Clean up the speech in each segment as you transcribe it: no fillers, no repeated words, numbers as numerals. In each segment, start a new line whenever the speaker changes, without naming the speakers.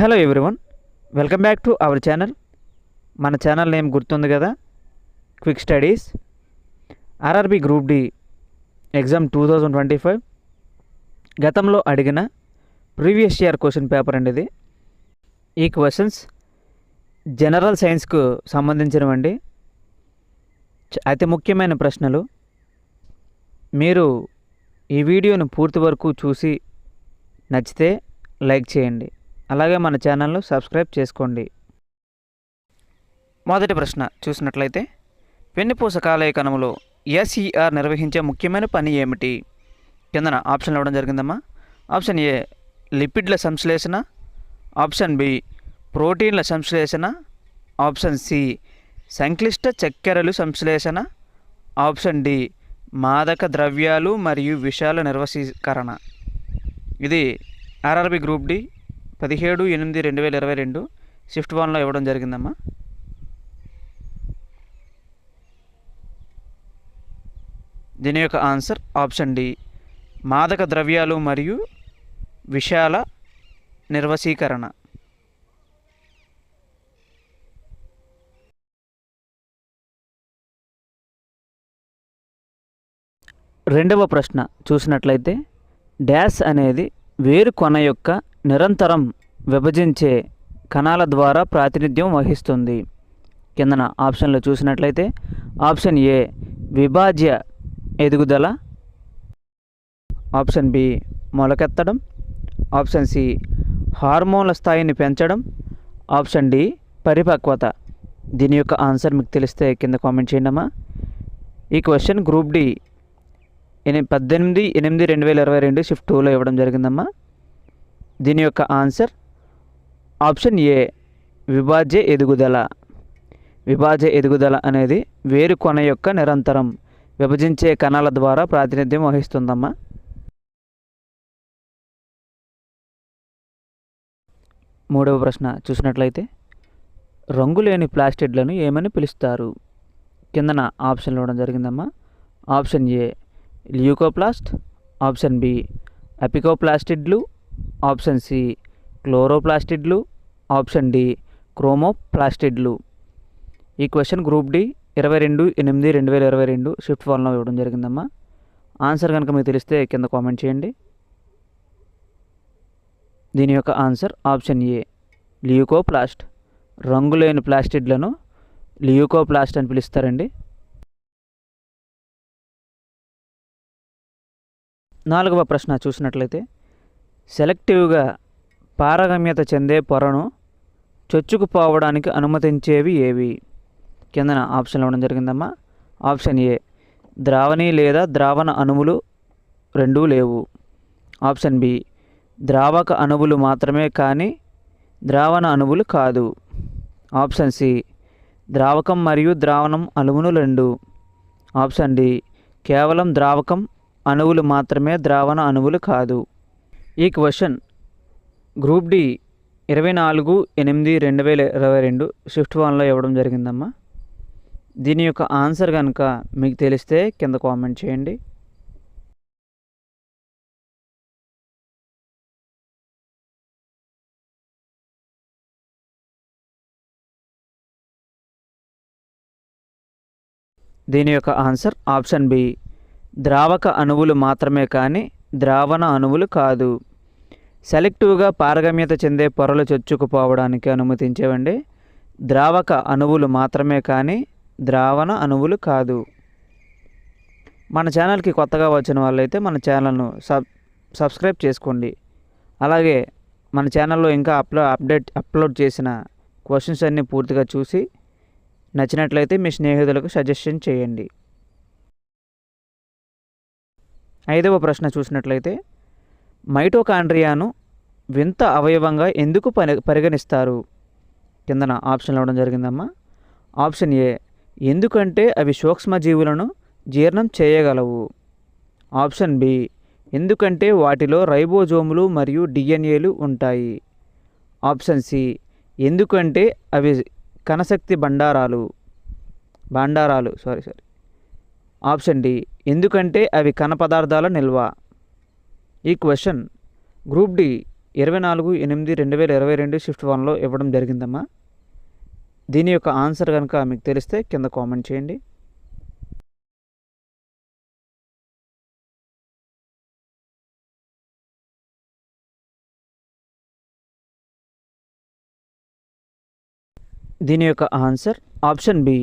Hello everyone, welcome back to our channel. మన channel name గుర్తుంది కదా, quick studies. RRB group D exam 2025 గతంలో అడిగిన ప్రీవియస్ ఇయర్ క్వశ్చన్ పేపర్ అండి ఇది. ఈ క్వశ్చన్స్ జనరల్ సైన్స్కు సంబంధించినవండి. అతి ముఖ్యమైన ప్రశ్నలు. మీరు ఈ వీడియోను పూర్తి వరకు చూసి నచ్చితే లైక్ చేయండి, అలాగే మన ఛానల్ను సబ్స్క్రైబ్ చేసుకోండి. మొదటి ప్రశ్న చూసినట్లయితే, వెన్నుపూస కాలేయ కణములో ఎస్ఈఆర్ నిర్వహించే ముఖ్యమైన పని ఏమిటి? కిందన ఆప్షన్లు ఇవ్వడం జరిగిందమ్మా. ఆప్షన్ ఏ లిపిడ్ల సంశ్లేషణ, ఆప్షన్ బి ప్రోటీన్ల సంశ్లేషణ, ఆప్షన్ సి సంక్లిష్ట చక్కెరలు సంశ్లేషణ, ఆప్షన్ డి మాదక ద్రవ్యాలు మరియు విషాల నిర్వశీకరణ. ఇది ఆర్ఆర్బి గ్రూప్ డి 17/8/2022 షిఫ్ట్ 1లో ఇవ్వడం జరిగిందమ్మా. దీని యొక్క ఆన్సర్ ఆప్షన్ డి మాదక ద్రవ్యాలు మరియు విషాల నిర్వశీకరణ. రెండవ ప్రశ్న చూసినట్లయితే, డాష్ అనేది వేరు కొన యొక్క నిరంతరం విభజించే కణాల ద్వారా ప్రాతినిధ్యం వహిస్తుంది. కిందన ఆప్షన్లు చూసినట్లయితే, ఆప్షన్ ఏ విభాజ్య ఎదుగుదల, ఆప్షన్ బి మొలకెత్తడం, ఆప్షన్ సి హార్మోన్ల స్థాయిని పెంచడం, ఆప్షన్ డి పరిపక్వత. దీని యొక్క ఆన్సర్ మీకు తెలిస్తే కింద కామెంట్ చేయండి అమ్మా. ఈ క్వశ్చన్ గ్రూప్ డి 18/8/2022 షిఫ్ట్ 2లో ఇవ్వడం జరిగిందమ్మా. దీని యొక్క ఆన్సర్ ఆప్షన్ ఏ విభాజ్య ఎదుగుదల. విభాజ్య ఎదుగుదల అనేది వేరు కొన యొక్క నిరంతరం విభజించే కణాల ద్వారా ప్రాతినిధ్యం వహిస్తుందమ్మా. మూడవ ప్రశ్న చూసినట్లయితే, రంగులేని ప్లాస్టిడ్లను ఏమని పిలుస్తారు? కిందన ఆప్షన్లు ఇవ్వడం జరిగిందమ్మా. Option A leucoplast, option B అపికోప్లాస్టిడ్లు, ఆప్షన్ సి క్లోరోప్లాస్టిడ్లు, ఆప్షన్ డి క్రోమోప్లాస్టిడ్లు. ఈ క్వశ్చన్ గ్రూప్ డి 22/8/2022 షిఫ్ట్ 1లో ఇవ్వడం జరిగిందమ్మా. ఆన్సర్ కనుక మీకు తెలిస్తే కింద కామెంట్ చేయండి. దీని యొక్క ఆన్సర్ ఆప్షన్ ఏ ల్యూకోప్లాస్ట్. రంగులేని ప్లాస్టిడ్లను ల్యూకోప్లాస్ట్ అని పిలుస్తారండి. నాలుగవ ప్రశ్న చూసినట్లయితే, సెలెక్టివ్గా పారగమ్యత చెందే పొరను చొచ్చుకుపోవడానికి అనుమతించేవి ఏవి? కిందన ఆప్షన్లు ఇవ్వడం జరిగిందమ్మా. ఆప్షన్ ఏ ద్రావణి లేదా ద్రావణ అణువులు రెండూ లేవు, ఆప్షన్ బి ద్రావక అణువులు మాత్రమే కానీ ద్రావణ అణువులు కాదు, ఆప్షన్ సి ద్రావకం మరియు ద్రావణం అణువులు రెండు, ఆప్షన్ డి కేవలం ద్రావకం అణువులు మాత్రమే ద్రావణ అణువులు కాదు. ఈ క్వశ్చన్ గ్రూప్ డి 24/8/2022 షిఫ్ట్ 1లో ఇవ్వడం జరిగిందమ్మా. దీని యొక్క ఆన్సర్ కనుక మీకు తెలిస్తే కింద కామెంట్ చేయండి. దీని యొక్క ఆన్సర్ ఆప్షన్ బి ద్రావక అణువులు మాత్రమే కానీ ద్రావణ అణువులు కాదు. సెలెక్టివ్గా పారగమ్యత చెందే పొరలు చొచ్చుకుపోవడానికి అనుమతించేవండి ద్రావక అణువులు మాత్రమే కానీ ద్రావణ అణువులు కాదు. మన ఛానల్కి కొత్తగా వచ్చిన వాళ్ళైతే మన ఛానల్ను సబ్స్క్రైబ్ చేసుకోండి. అలాగే మన ఛానల్లో ఇంకా అప్లోడ్ చేసిన క్వశ్చన్స్ అన్నీ పూర్తిగా చూసి నచ్చినట్లయితే మీ స్నేహితులకు సజెషన్ చేయండి. ఐదవ ప్రశ్న చూసినట్లయితే, మైటోకాండ్రియాను వింత అవయవంగా ఎందుకు పరిగణిస్తారు? కిందన ఆప్షన్లు ఇవ్వడం జరిగిందమ్మా. ఆప్షన్ ఏ ఎందుకంటే అవి సూక్ష్మజీవులను జీర్ణం చేయగలవు, ఆప్షన్ బి ఎందుకంటే వాటిలో రైబోజోములు మరియు డిఎన్ఏలు ఉంటాయి, ఆప్షన్ సి ఎందుకంటే అవి కణశక్తి భాండారాలు, ఆప్షన్ డి ఎందుకంటే అవి కణ పదార్థాల నిల్వ. ఈ క్వశ్చన్ గ్రూప్ డి 24/8/2022 షిఫ్ట్ 1లో ఇవ్వడం జరిగిందమ్మా. దీని యొక్క ఆన్సర్ కనుక మీకు తెలిస్తే కింద కామెంట్ చేయండి. దీని యొక్క ఆన్సర్ ఆప్షన్ బి,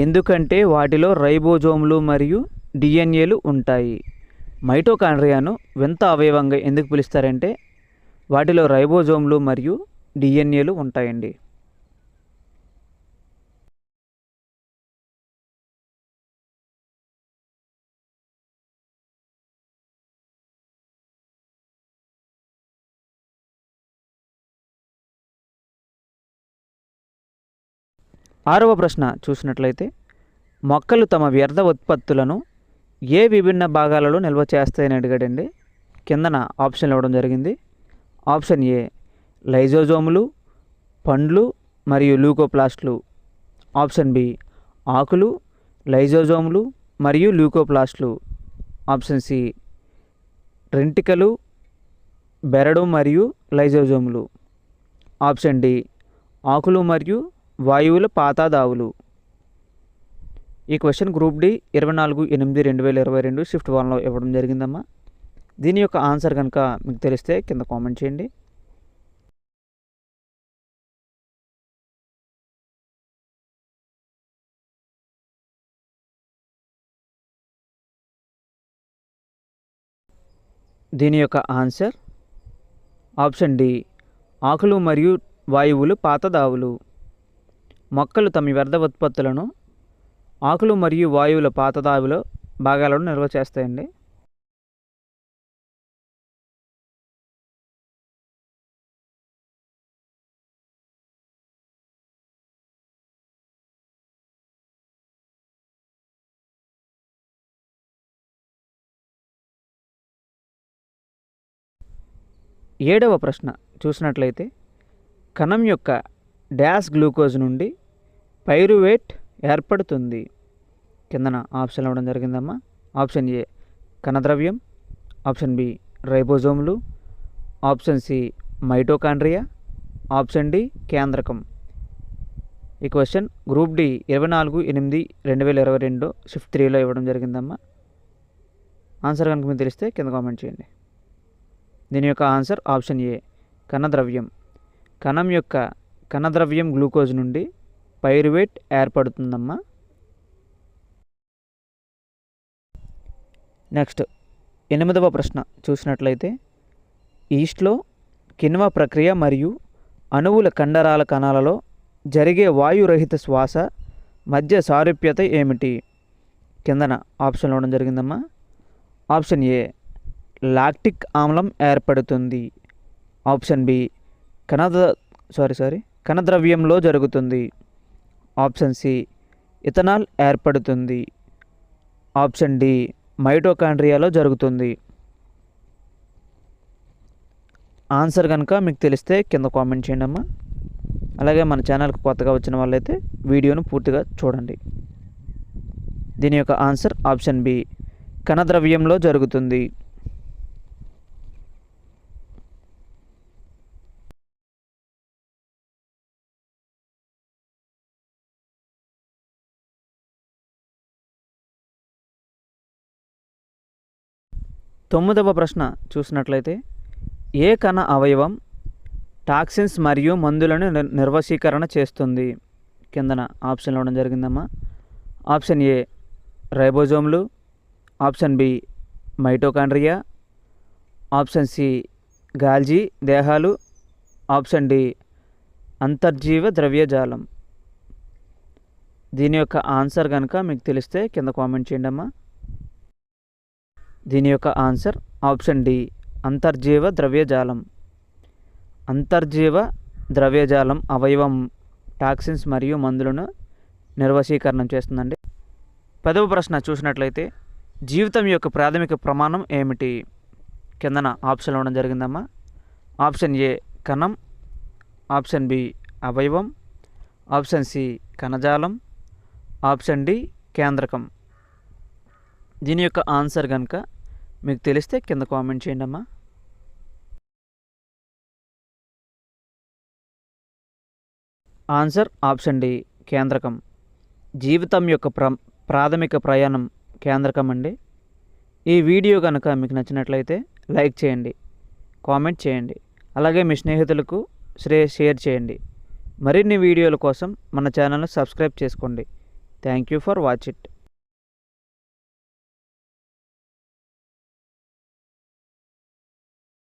ఎందుకంటే వాటిలో రైబోజోములు మరియు డిఎన్ఏలు ఉంటాయి. మైటోకాండ్రియాను వింత అవయవంగా ఎందుకు పిలుస్తారంటే వాటిలో రైబోజోములు మరియు డిఎన్ఏలు ఉంటాయండి. ఆరవ ప్రశ్న చూసినట్లయితే, మొక్కలు తమ వ్యర్థ ఉత్పత్తులను ఏ విభిన్న భాగాలలో నిల్వ చేస్తాయని అడిగాడండి. కిందన ఆప్షన్లు ఇవ్వడం జరిగింది. ఆప్షన్ ఏ లైజోజోములు, పండ్లు మరియు ల్యూకోప్లాస్ట్లు. ఆప్షన్ బి ఆకులు, లైజోజోములు మరియు ల్యూకోప్లాస్ట్లు. ఆప్షన్ సి రెంటికలు, బెరడు మరియు లైజోజోములు. ఆప్షన్ డి ఆకులు మరియు వాయువుల పాతాదావులు. ఈ క్వశ్చన్ గ్రూప్ డి 24/8/2022 షిఫ్ట్ 1లో ఇవ్వడం జరిగిందమ్మా. దీని యొక్క ఆన్సర్ కనుక మీకు తెలిస్తే కింద కామెంట్ చేయండి. దీని యొక్క ఆన్సర్ ఆప్షన్ డి, ఆకులు మరియు వాయువులు పాతదావులు. మొక్కలు తమ వ్యర్థ ఉత్పత్తులను ఆకులు మరియు వాయువుల పాతదావుల భాగాలను నిల్వ చేస్తాయండి. ఏడవ ప్రశ్న చూసినట్లయితే, కణం యొక్క డాష్ గ్లూకోజ్ నుండి పైరువేట్ ఏర్పడుతుంది. కిందన ఆప్షన్ ఇవ్వడం జరిగిందమ్మా. ఆప్షన్ ఏ కణద్రవ్యం, ఆప్షన్ బి రైబోజోములు, option C mitochondria, option D కేంద్రకం. ఈ క్వశ్చన్ గ్రూప్ డి 24/8/2022 షిఫ్ట్ 3లో ఇవ్వడం జరిగిందమ్మా. ఆన్సర్ కనుక మీకు తెలిస్తే కింద కామెంట్ చేయండి. దీని యొక్క ఆన్సర్ ఆప్షన్ ఏ కణద్రవ్యం. కణం యొక్క కణద్రవ్యం గ్లూకోజ్ నుండి పైరువేట్ ఏర్పడుతుందమ్మా. నెక్స్ట్ 8వ ప్రశ్న చూసినట్లయితే, ఈస్ట్లో కిణ్వ ప్రక్రియ మరియు అణువుల కండరాల కణాలలో జరిగే వాయురహిత శ్వాస మధ్య సారూప్యత ఏమిటి? కిందన ఆప్షన్ ఇవ్వడం జరిగిందమ్మా. ఆప్షన్ ఏ లాక్టిక్ ఆమ్లం ఏర్పడుతుంది. ఆప్షన్ బి కణద్రవ్యంలో జరుగుతుంది. ఆప్షన్ సి ఇథనాల్ ఏర్పడుతుంది. ఆప్షన్ డి మైటోకాండ్రియాలో జరుగుతుంది. ఆన్సర్ కనుక మీకు తెలిస్తే కింద కామెంట్ చేయండి అమ్మా. అలాగే మన ఛానల్కి కొత్తగా వచ్చిన వాళ్ళైతే వీడియోను పూర్తిగా చూడండి. దీని యొక్క ఆన్సర్ ఆప్షన్ బి కణద్రవ్యంలో జరుగుతుంది. తొమ్మిదవ ప్రశ్న చూసినట్లయితే, ఏ కణ అవయవం టాక్సిన్స్ మరియు మందులను నిర్వశీకరణ చేస్తుంది? కిందన ఆప్షన్ ఇవ్వడం జరిగిందమ్మా. ఆప్షన్ ఏ రైబోజోములు, option B mitochondria, option C Golgi దేహాలు, ఆప్షన్ డి అంతర్జీవ ద్రవ్యజాలం. దీని యొక్క ఆన్సర్ కనుక మీకు తెలిస్తే కింద కామెంట్ చేయండి అమ్మా. దీని యొక్క ఆన్సర్ ఆప్షన్ డి అంతర్జీవ ద్రవ్యజాలం. అంతర్జీవ ద్రవ్యజాలం అవయవం టాక్సిన్స్ మరియు మందులను నిర్వశీకరణం చేస్తుందండి. 10వ ప్రశ్న చూసినట్లయితే, జీవితం యొక్క ప్రాథమిక ప్రమాణం ఏమిటి? కిందన ఆప్షన్ ఇవ్వడం జరిగిందమ్మా. ఆప్షన్ ఏ కణం, ఆప్షన్ బి అవయవం, ఆప్షన్ సి కణజాలం, ఆప్షన్ డి కేంద్రకం. దీని యొక్క ఆన్సర్ కనుక మీకు తెలిస్తే కింద కామెంట్ చేయండి అమ్మా. ఆన్సర్ ఆప్షన్ డి కేంద్రకం. జీవితం యొక్క ప్రాథమిక ప్రయాణం కేంద్రకం అండి. ఈ వీడియో కనుక మీకు నచ్చినట్లయితే లైక్ చేయండి, కామెంట్ చేయండి, అలాగే మీ స్నేహితులకు షేర్ చేయండి. మరిన్ని వీడియోల కోసం మన ఛానల్ను సబ్స్క్రైబ్ చేసుకోండి. Thank you for watch it.